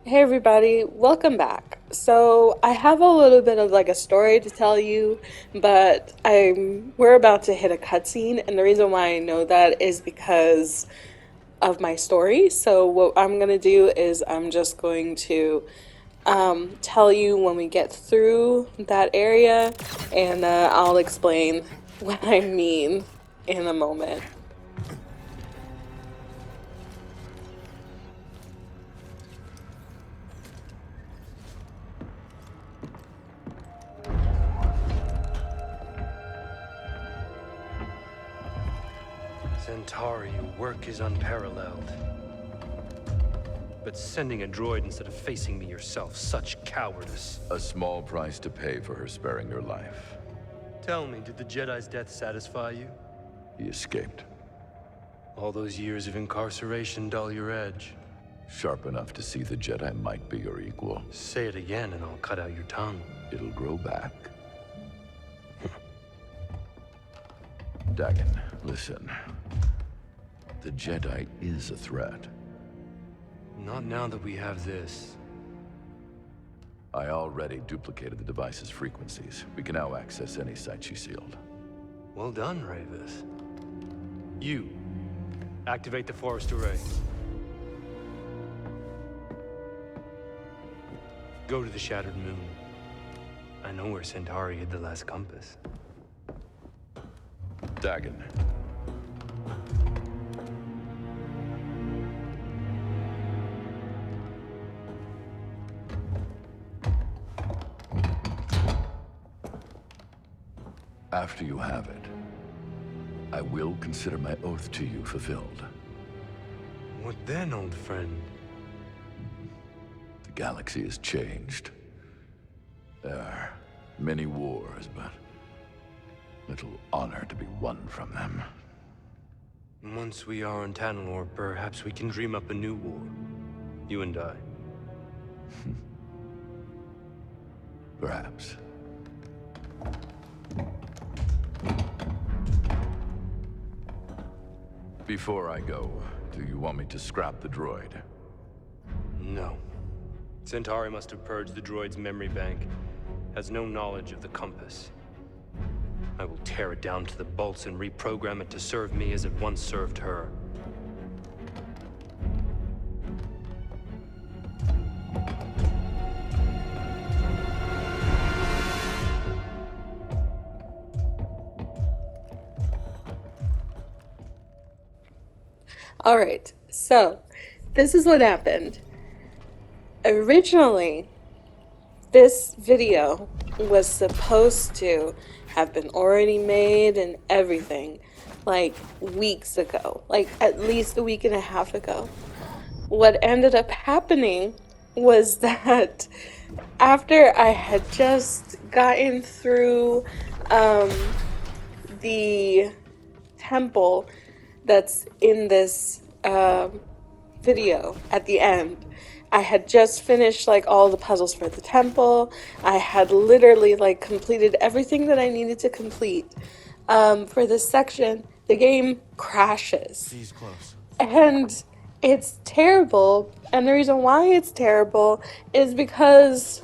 Hey everybody, welcome back. So I have a little bit of like a story to tell you, but we're about to hit a cutscene, and the reason why I know that is because of my story. So what I'm gonna do is I'm just going to tell you when we get through that area, and I'll explain what I mean in a moment. Centauri, your work is unparalleled. But sending a droid instead of facing me yourself, such cowardice. A small price to pay for her sparing your life. Tell me, did the Jedi's death satisfy you? He escaped. All those years of incarceration dull your edge. Sharp enough to see the Jedi might be your equal. Say it again and I'll cut out your tongue. It'll grow back. Dagon, listen. The Jedi is a threat. Not now that we have this. I already duplicated the device's frequencies. We can now access any site she sealed. Well done, Ravis. You, activate the forest array. Go to the Shattered Moon. I know where Centauri hid the last compass. Dagon. After you have it, I will consider my oath to you fulfilled. What then, old friend? The galaxy has changed. There are many wars, but little honor to be won from them. Once we are on Tanalorr, perhaps we can dream up a new war. You and I. Perhaps. Before I go, do you want me to scrap the droid? No. Centauri must have purged the droid's memory bank. Has no knowledge of the compass. I will tear it down to the bolts and reprogram it to serve me as it once served her. All right, so this is what happened. Originally, this video was supposed to have been already made and everything, like weeks ago, like at least a week and a half ago. What ended up happening was that after I had just gotten through the temple that's in this video at the end, I had just finished like all the puzzles for the temple. I had literally like completed everything that I needed to complete for this section. The game crashes. He's close. And it's terrible. And the reason why it's terrible is because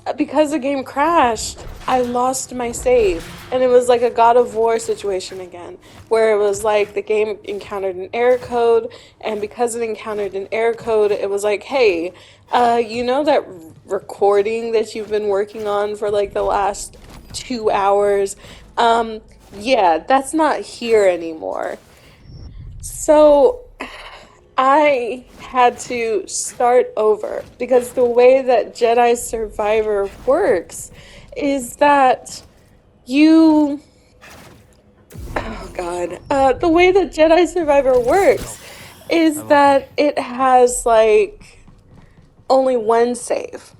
the game crashed, I lost my save. And it was like a God of War situation again, where it was like the game encountered an error code, and because it encountered an error code, it was like, hey, you know that recording that you've been working on for like the last 2 hours? Yeah, that's not here anymore. So I had to start over because the way that Jedi Survivor works is that you... Oh god. The way that Jedi Survivor works is that it has like only one save.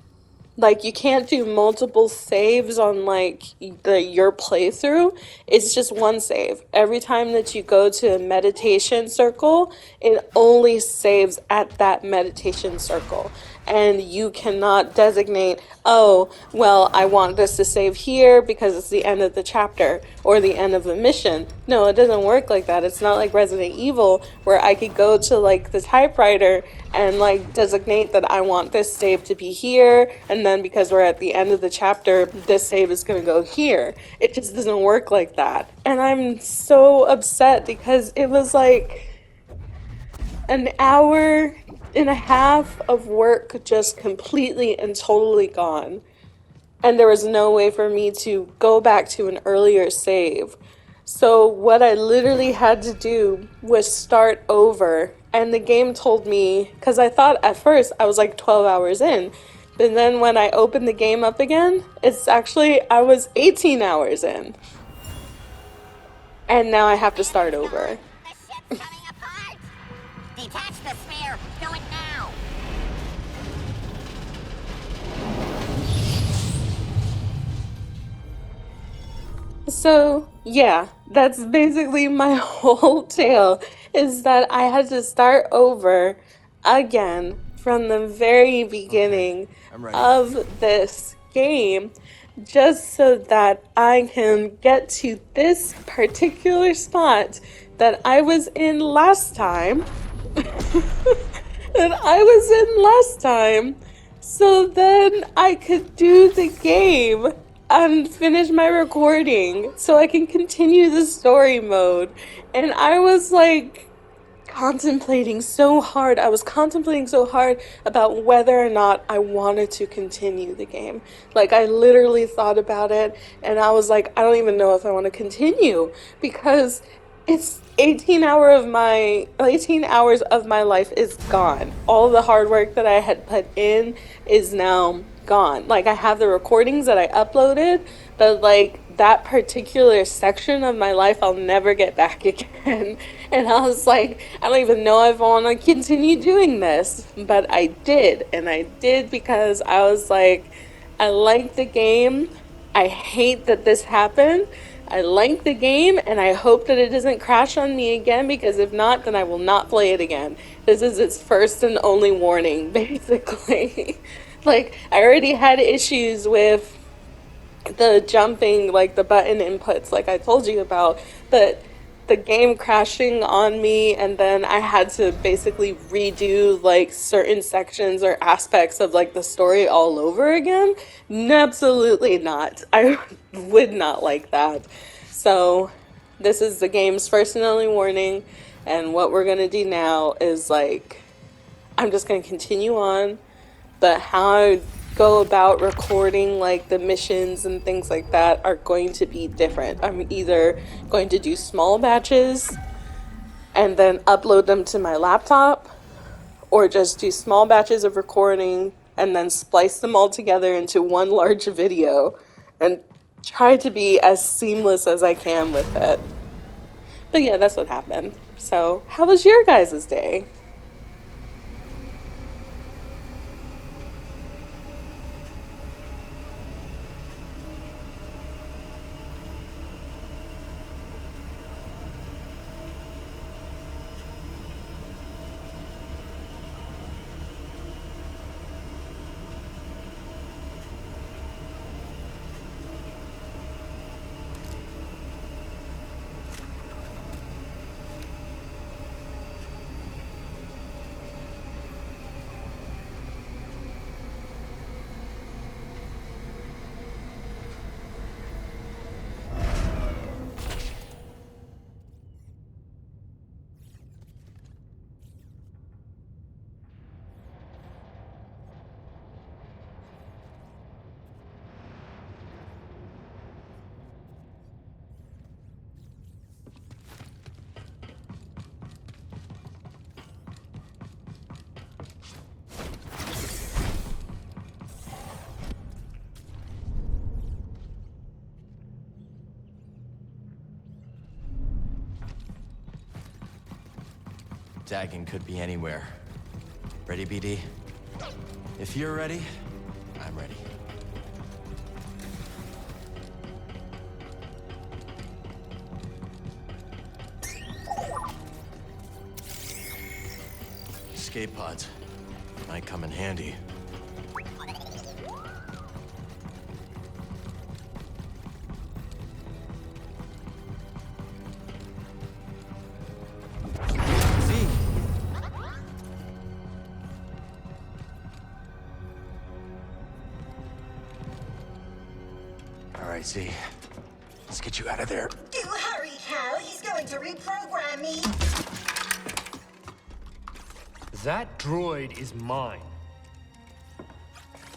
Like you can't do multiple saves on like your playthrough. It's just one save. Every time that you go to a meditation circle, it only saves at that meditation circle. And you cannot designate, oh, well, I want this to save here because it's the end of the chapter or the end of the mission. No, it doesn't work like that. It's not like Resident Evil where I could go to like the typewriter and like designate that I want this save to be here, and then because we're at the end of the chapter, this save is going to go here. It just doesn't work like that. And I'm so upset because it was like an hour and a half of work just completely and totally gone. And there was no way for me to go back to an earlier save. So what I literally had to do was start over. And the game told me, because I thought at first I was like 12 hours in. But then when I opened the game up again, it's actually, I was 18 hours in. And now I have to start over. The ship's coming apart! Detach the sphere! Do it now! So, yeah, that's basically my whole tale, is that I had to start over again from the very beginning of this game just so that I can get to this particular spot that I was in last time. that I was in last time. So then I could do the game and finish my recording so I can continue the story mode. And I was like contemplating so hard. I was contemplating so hard about whether or not I wanted to continue the game. Like, I literally thought about it and I was like, I don't even know if I want to continue because it's 18 hours of my life is gone. All the hard work that I had put in is now gone. Like, I have the recordings that I uploaded, but like that particular section of my life I'll never get back again. And I was like, I don't even know if I want to continue doing this, but I did. And I did because I was like, I like the game. I hate that this happened. I like the game and I hope that it doesn't crash on me again, because if not, then I will not play it again. This is its first and only warning, basically. Like, I already had issues with the jumping, like the button inputs, like I told you about, the game crashing on me, and then I had to basically redo like certain sections or aspects of like the story all over again. Absolutely not. I would not like that. So this is the game's first and only warning, and what we're gonna do now is like, I'm just gonna continue on, but how I go about recording like the missions and things like that are going to be different. I'm either going to do small batches and then upload them to my laptop, or just do small batches of recording and then splice them all together into one large video and try to be as seamless as I can with it. But yeah, that's what happened. So, how was your guys' day? Dagon could be anywhere. Ready, BD? If you're ready, I'm ready. Escape pods. Might come in handy. right, Z. Let's get you out of there. Do hurry, Cal. He's going to reprogram me. That droid is mine.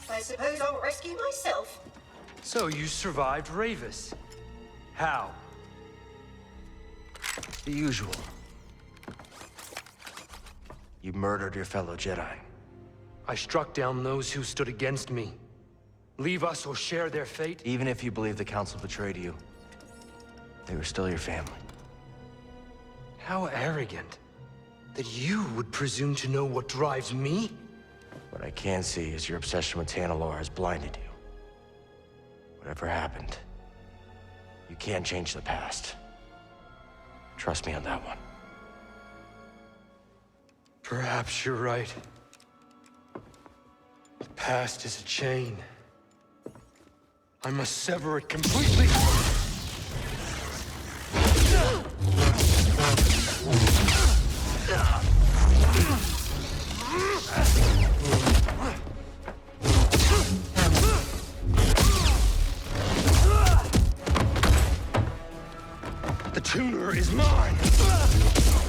I suppose I'll rescue myself. So you survived Ravis. How? The usual. You murdered your fellow Jedi. I struck down those who stood against me. Leave us or share their fate? Even if you believe the Council betrayed you, they were still your family. How arrogant. That you would presume to know what drives me? What I can see is your obsession with Tanalorr has blinded you. Whatever happened, you can't change the past. Trust me on that one. Perhaps you're right. The past is a chain. I must sever it completely. The tuner is mine!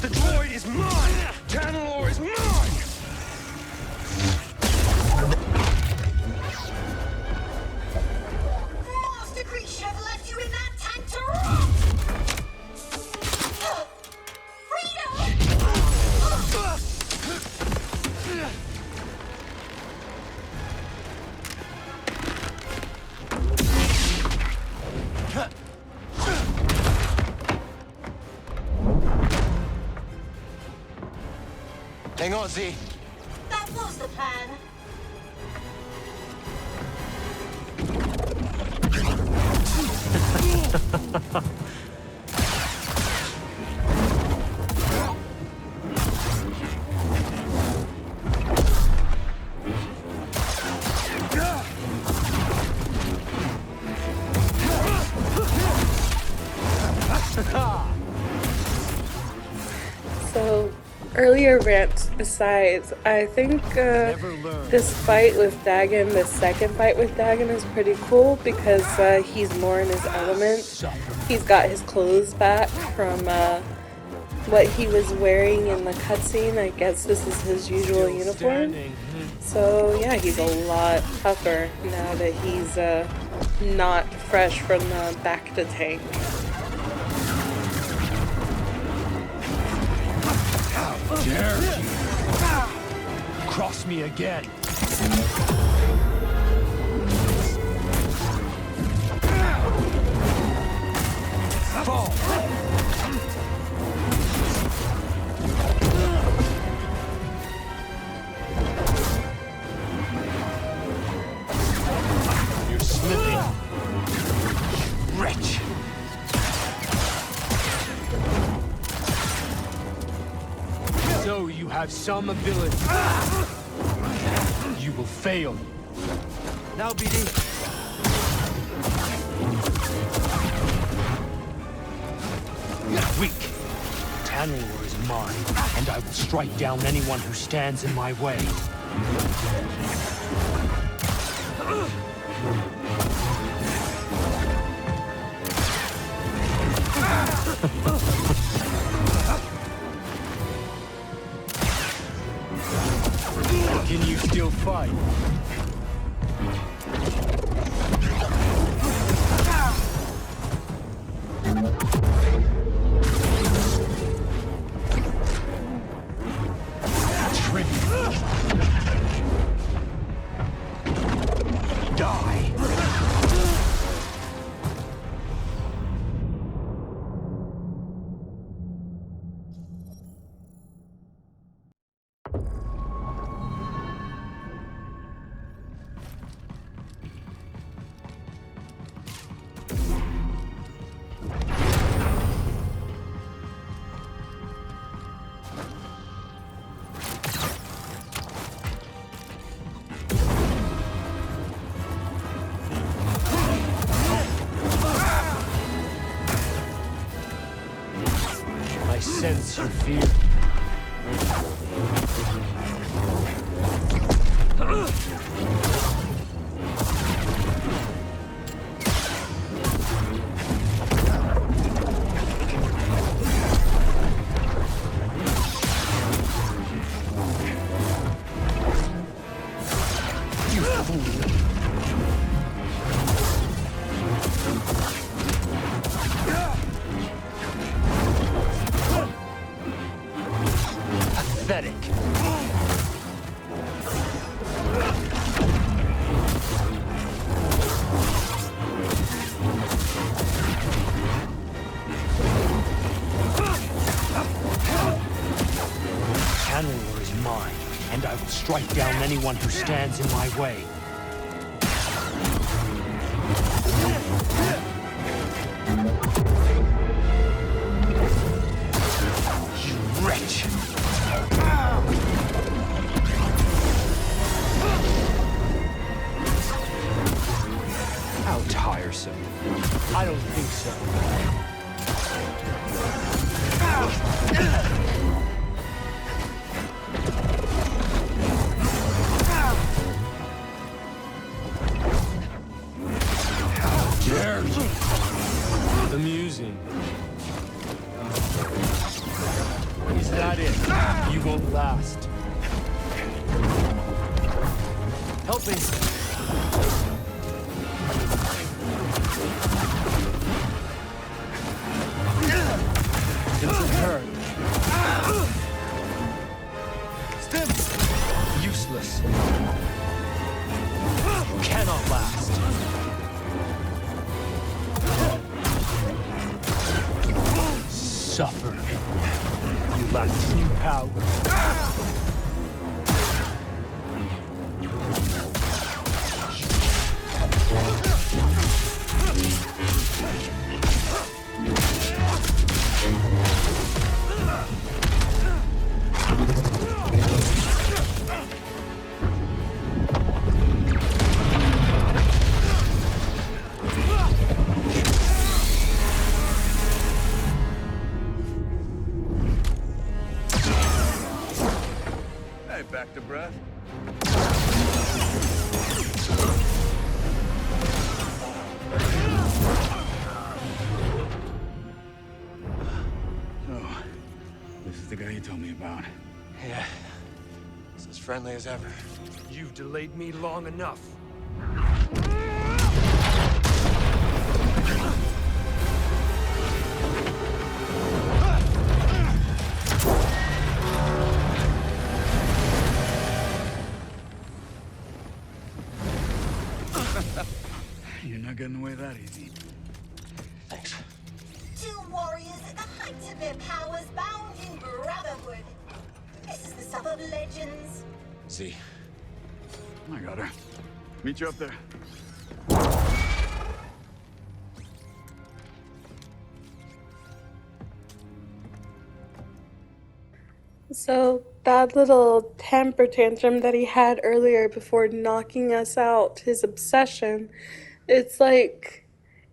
The droid is mine! Tanalorr is mine! Master Creed should have left you in that tank to rot! Hang on, Z. That was the plan. So, earlier rant aside, I think this fight with Dagon, the second fight with Dagon, is pretty cool because he's more in his element. He's got his clothes back from what he was wearing in the cutscene. I guess this is his usual uniform. So yeah, he's a lot tougher now that he's not fresh from the back to tank. Dare you cross me again? Fall! You're slipping, wretch! So you have some ability. You will fail. Now, BD. Weak. Tanalorr is mine, and I will strike down anyone who stands in my way. Can you still fight? Die. I sense your fear. Pathetic. Tanalor is mine, and I will strike down anyone who stands in my way. You wretch! How tiresome. I don't think so. Amusing. Is that it? You won't last. Help me. It's a turn. Stim! Useless. Cannot last. Suffer. You lack true power. Hey, back to breath. Oh, this is the guy you told me about. Yeah. It's as friendly as ever. You've delayed me long enough. You're not getting away that easy. Thanks. Two warriors at the height of their powers bound in brotherhood. This is the stuff of legends. See. I got her. Meet you up there. So that little temper tantrum that he had earlier before knocking us out, his obsession, it's like,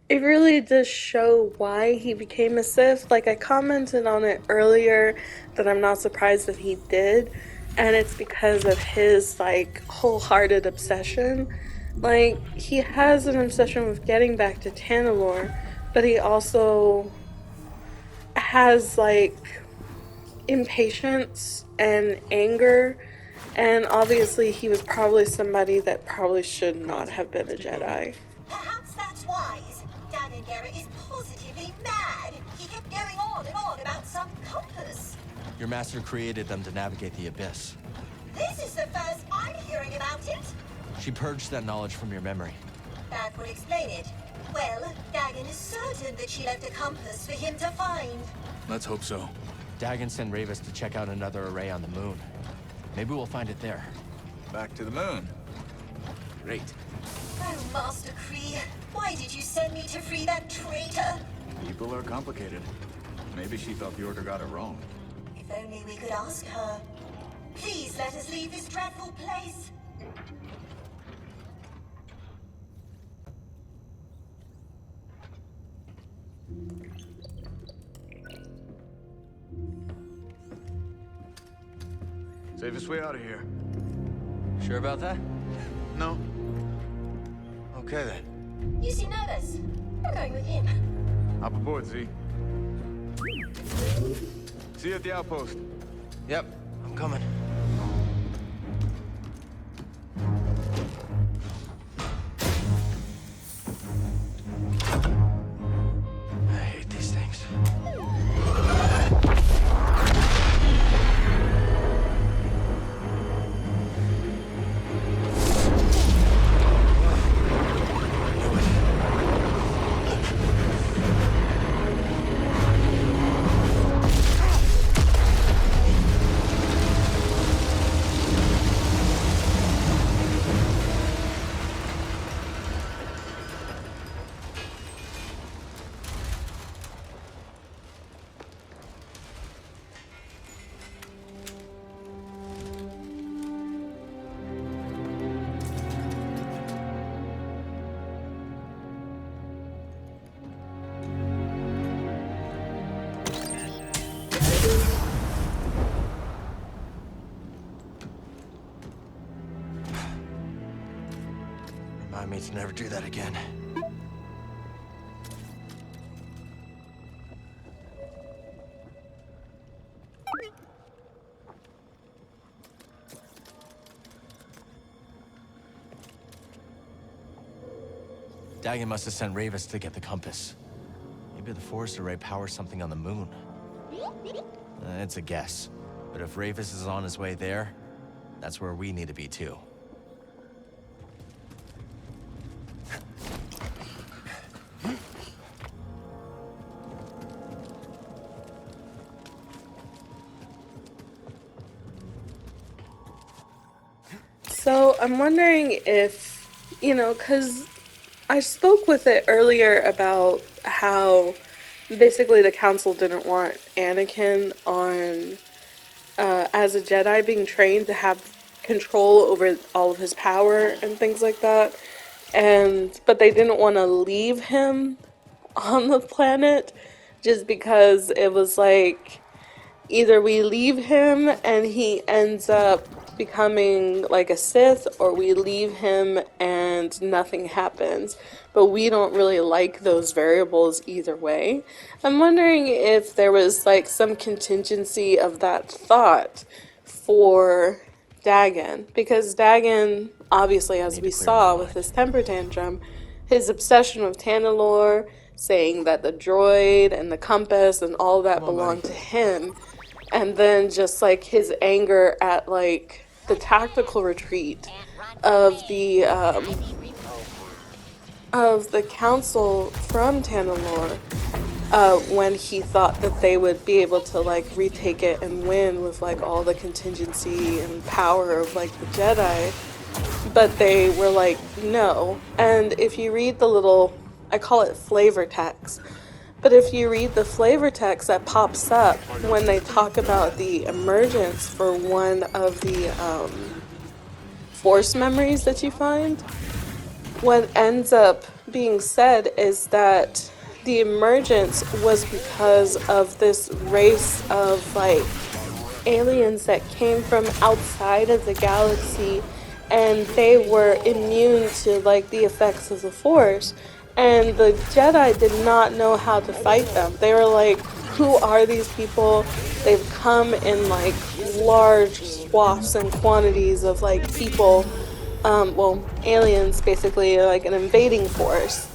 it really does show why he became a Sith. Like, I commented on it earlier that I'm not surprised that he did, and it's because of his, like, wholehearted obsession. Like, he has an obsession with getting back to Tanalor, but he also has, like, impatience and anger, and obviously he was probably somebody that probably should not have been a Jedi. Perhaps that's wise. Dagon Garrett is positively mad. He kept going on and on about some compass. Your master created them to navigate the abyss. This is the first I'm hearing about it. She purged that knowledge from your memory. That would explain it. Well, Dagon is certain that she left a compass for him to find. Let's hope so. Dagon sent Ravis to check out another array on the moon. Maybe we'll find it there. Back to the moon. Great. Oh, Master Kree, why did you send me to free that traitor? People are complicated. Maybe she thought the Order got it wrong. If only we could ask her. Please let us leave this dreadful place. Safest way out of here. Sure about that? No. Okay then. You seem nervous. I'm going with him. Hop aboard, Z. See you at the outpost. Yep, I'm coming. Remind me to never do that again. Dagon must have sent Ravis to get the compass. Maybe the Force array powers something on the moon. It's a guess. But if Ravis is on his way there, that's where we need to be too. So I'm wondering if, because I spoke with it earlier about how basically the council didn't want Anakin on as a Jedi being trained to have control over all of his power and things like that. But they didn't want to leave him on the planet just because it was like either we leave him and he ends up becoming like a Sith, or we leave him and nothing happens. But we don't really like those variables either way. I'm wondering if there was like some contingency of that thought for Dagon, because Dagon, obviously, as we saw with his temper tantrum, his obsession with Tanalorr, saying that the droid and the compass and all that belonged to him, and then just like his anger at like the tactical retreat of the council from Tanalorr, when he thought that they would be able to like retake it and win with like all the contingency and power of like the Jedi, but they were like, no. And if you read the little, I call it flavor text, but if you read the flavor text that pops up when they talk about the emergence for one of the Force memories that you find, what ends up being said is that the emergence was because of this race of like aliens that came from outside of the galaxy, and they were immune to like the effects of the Force, and the Jedi did not know how to fight them. They were like, who are these people? They've come in like large swaths and quantities of like people, aliens, basically, like an invading force.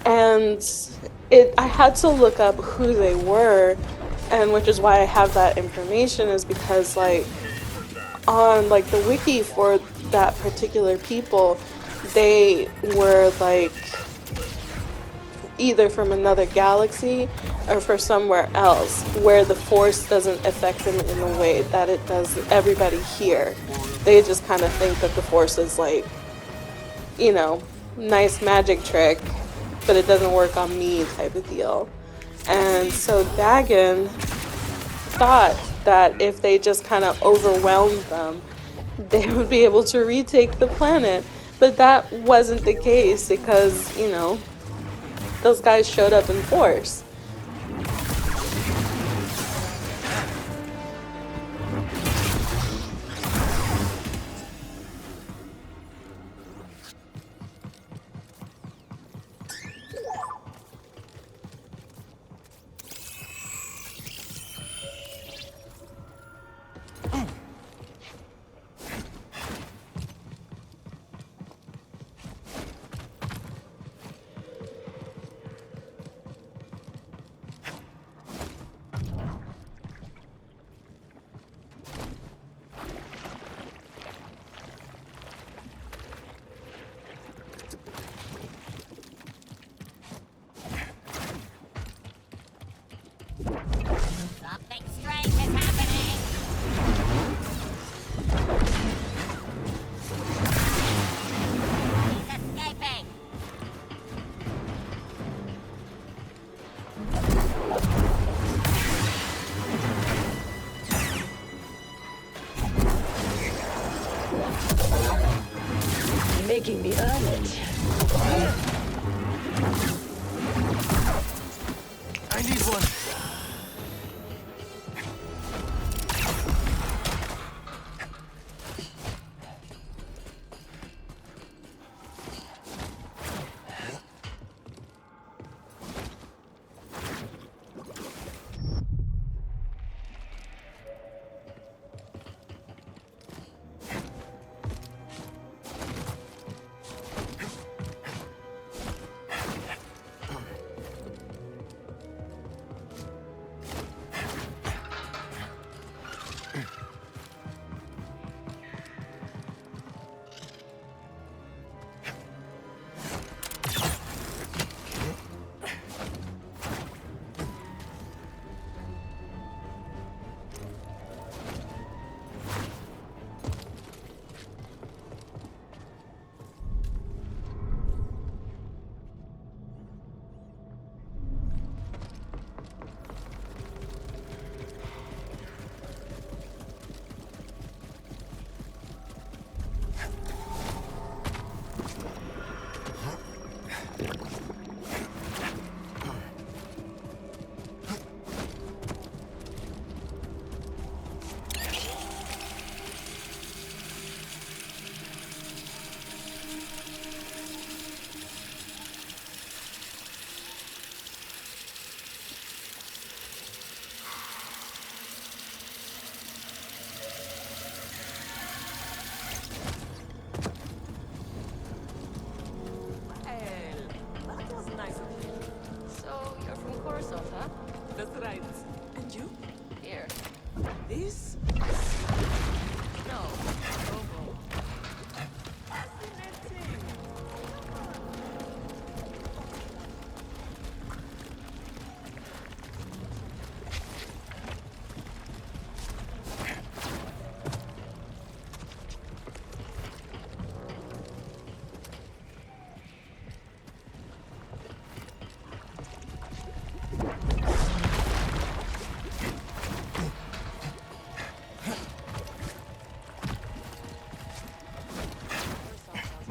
And I had to look up who they were, and which is why I have that information, is because like on like the wiki for that particular people, they were like either from another galaxy or for somewhere else where the Force doesn't affect them in the way that it does everybody here. They just kind of think that the Force is like, nice magic trick, but it doesn't work on me type of deal. And so Dagon thought that if they just kind of overwhelmed them, they would be able to retake the planet. But that wasn't the case because, those guys showed up in force. Something strange is happening. He's escaping. Making me earn it. I need one.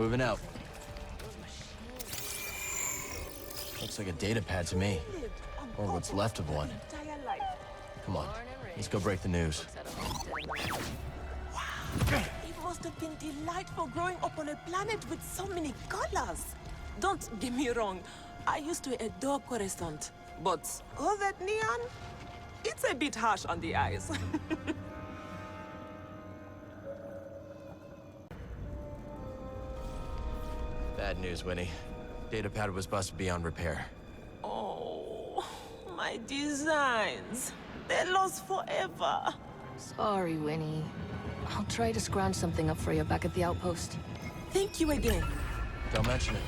Moving out. Looks like a data pad to me. Or what's left of one. Come on, let's go break the news. It must have been delightful growing up on a planet with so many colors. Don't get me wrong, I used to adore Coruscant, but all that neon, it's a bit harsh on the eyes. Bad news, Winnie. Datapad was busted beyond repair. Oh, my designs. They're lost forever. Sorry, Winnie. I'll try to scrounge something up for you back at the outpost. Thank you again. Don't mention it.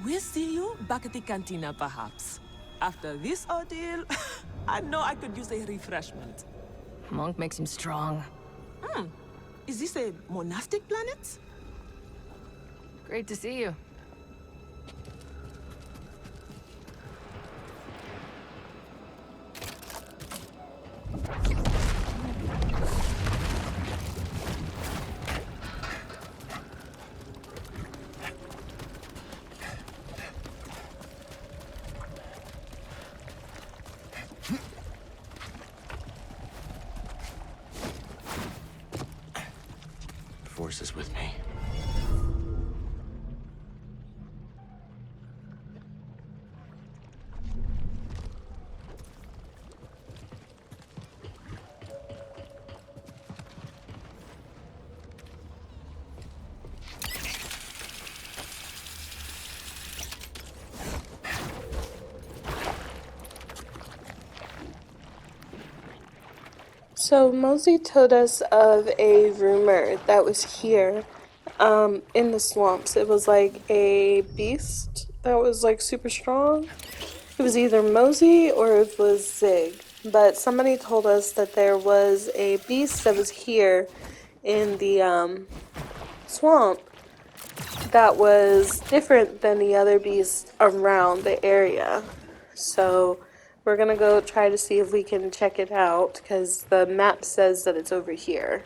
We'll see you back at the cantina, perhaps. After this ordeal, I know I could use a refreshment. Monk makes him strong. Is this a monastic planet? Great to see you. Force is with me. So Mosey told us of a rumor that was here, in the swamps. It was like a beast that was like super strong. It was either Mosey or it was Zig. But somebody told us that there was a beast that was here in the swamp that was different than the other beasts around the area. So we're gonna go try to see if we can check it out, because the map says that it's over here.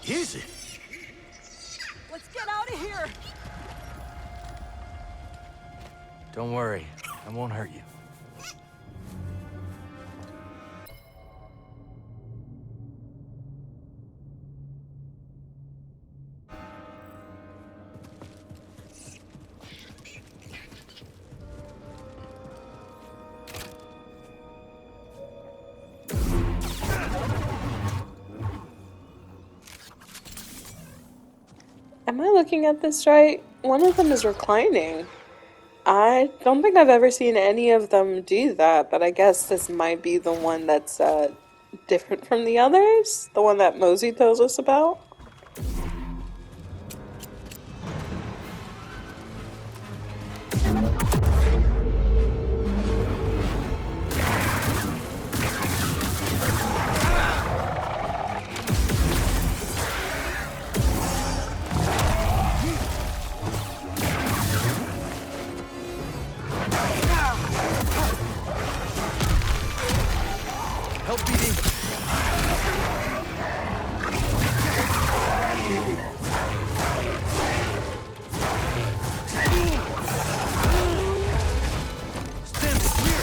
Is it? Let's get out of here! Don't worry, I won't hurt you. Am I looking at this right? One of them is reclining. I don't think I've ever seen any of them do that, but I guess this might be the one that's different from the others? The one that Mosey tells us about? Help BD! Stand clear!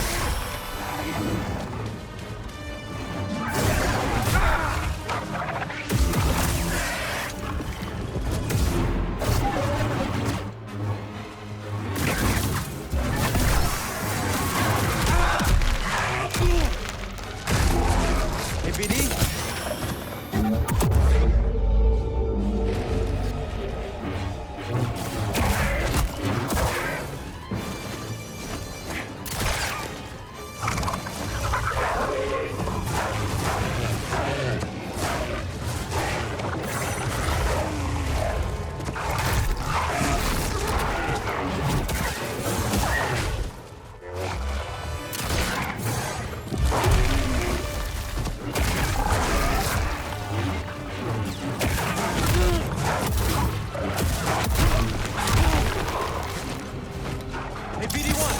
Hey, BD? Hey, BD1!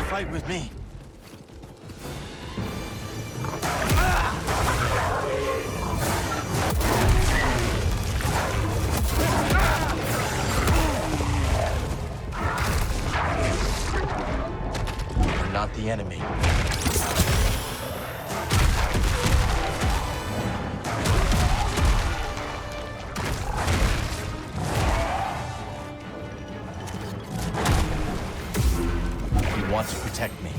Fight with me. You're not the enemy. You want to protect me.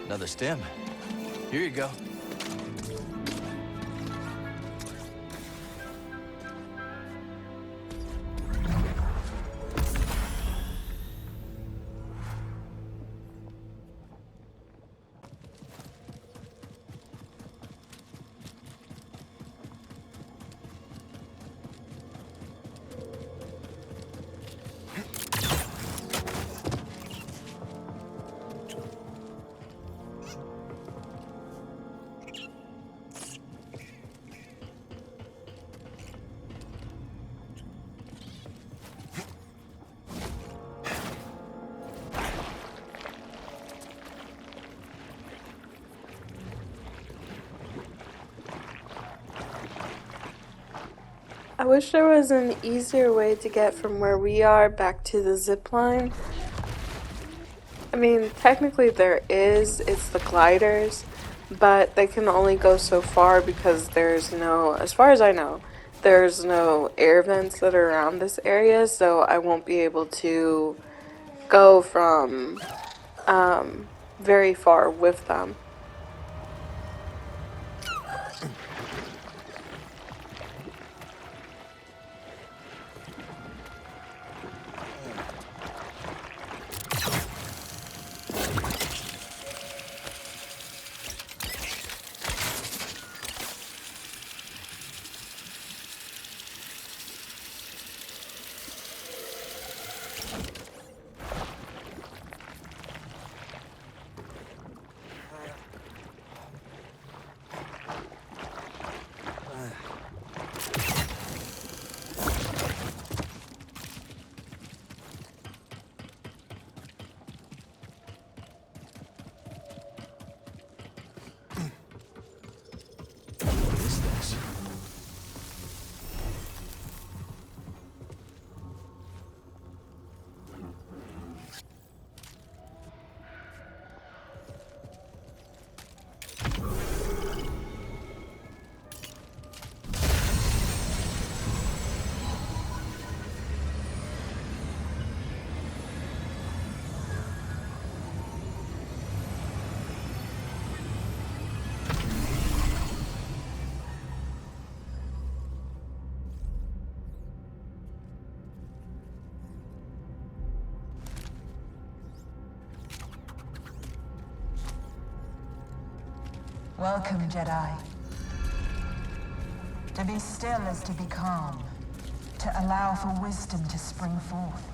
Another stem. Here you go. I wish there was an easier way to get from where we are back to the zip line. I mean, technically there is, it's the gliders, but they can only go so far because there's no, as far as I know, there's no air vents that are around this area, so I won't be able to go from very far with them. What is this? Welcome, Jedi. To be still is to be calm, to allow for wisdom to spring forth.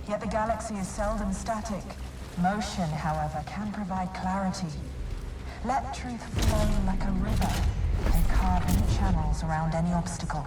Yet the galaxy is seldom static. Motion, however, can provide clarity. Let truth flow like a river and carve any channels around any obstacle.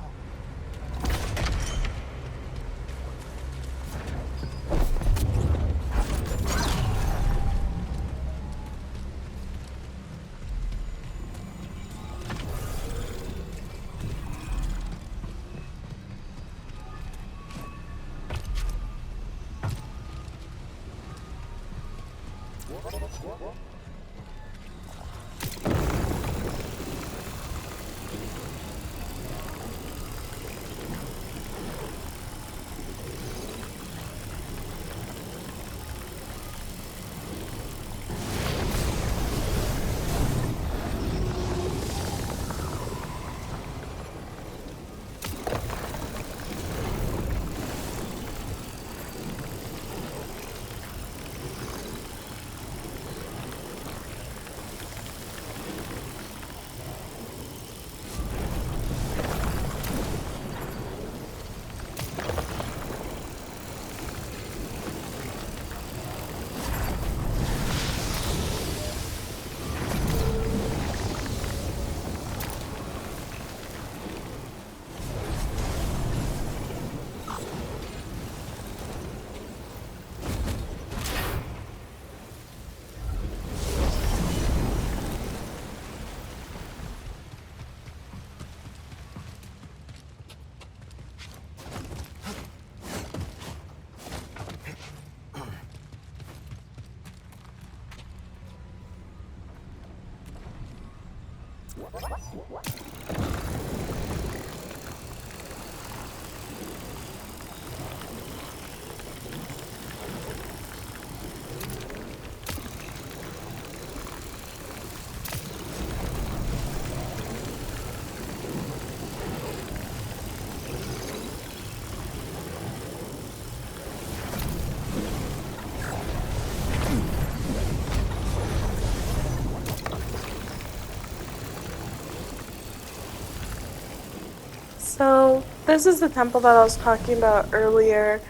So, this is the temple that I was talking about earlier.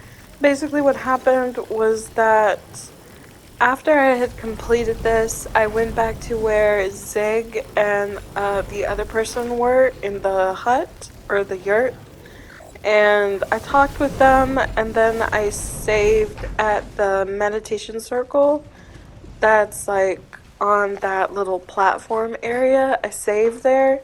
Basically, what happened was that after I had completed this, I went back to where Zig and the other person were in the hut or the yurt. And I talked with them, and then I saved at the meditation circle that's like on that little platform area. I saved there,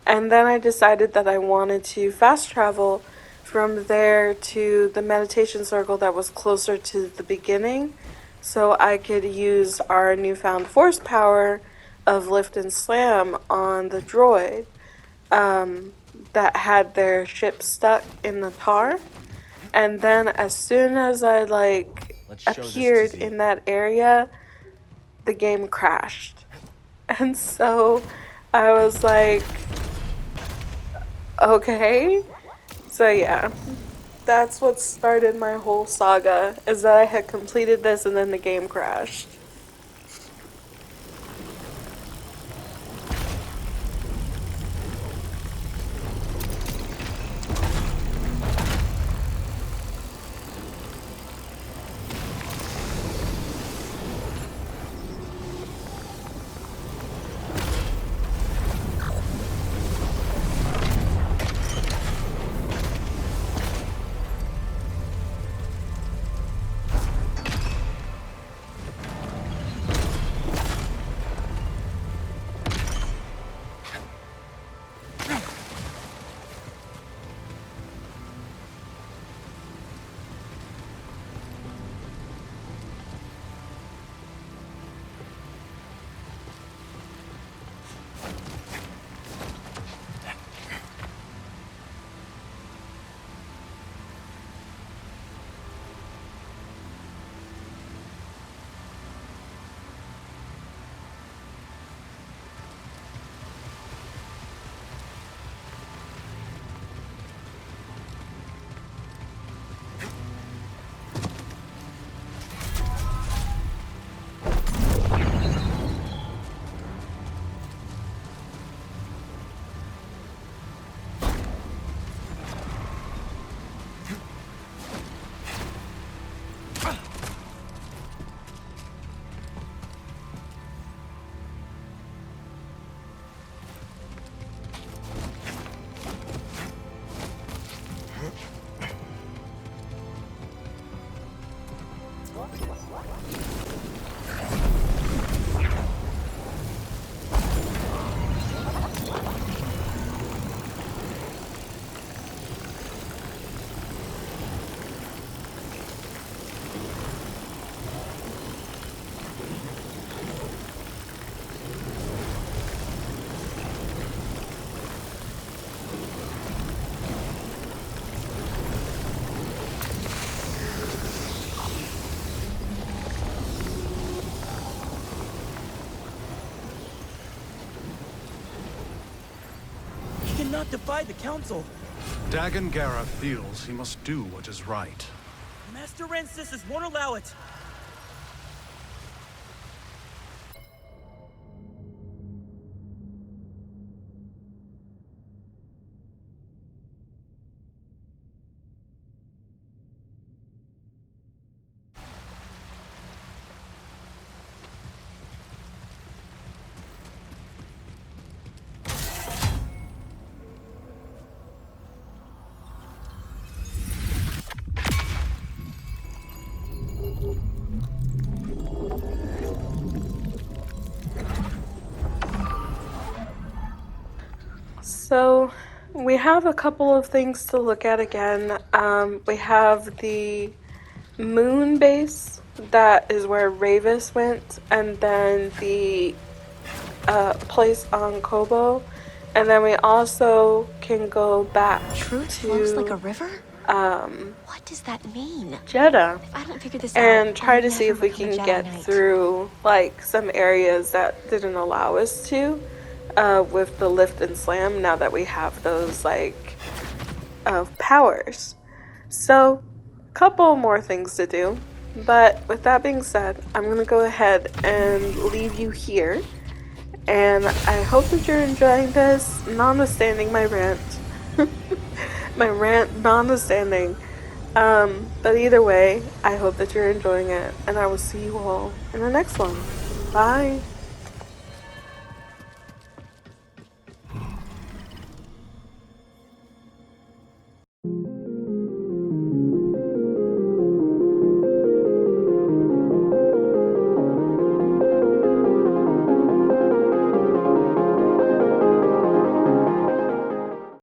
And then I decided that I wanted to fast travel from there to the meditation circle that was closer to the beginning, so I could use our newfound force power of lift and slam on the droid that had their ship stuck in the tar. And then as soon as I appeared in that area, the game crashed. And so I was like, okay. So yeah, that's what started my whole saga, is that I had completed this and then the game crashed. Not defy the council. Dagon Gera feels he must do what is right. Master Rancessus won't allow it. So we have a couple of things to look at again. We have the moon base, that is where Ravis went, and then the place on Kobo, and then we also can go back Truth to flows like a river? What does that mean? Jeddah, If I don't figure this and out, try I'll to see never if we become a can Jedi get Knight. through like some areas that didn't allow us to with the lift and slam, now that we have those powers. So a couple more things to do, but with that being said, I'm gonna go ahead and leave you here, and I hope that you're enjoying this, notwithstanding my rant. My rant notwithstanding. But either way, I hope that you're enjoying it, and I will see you all in the next one. Bye!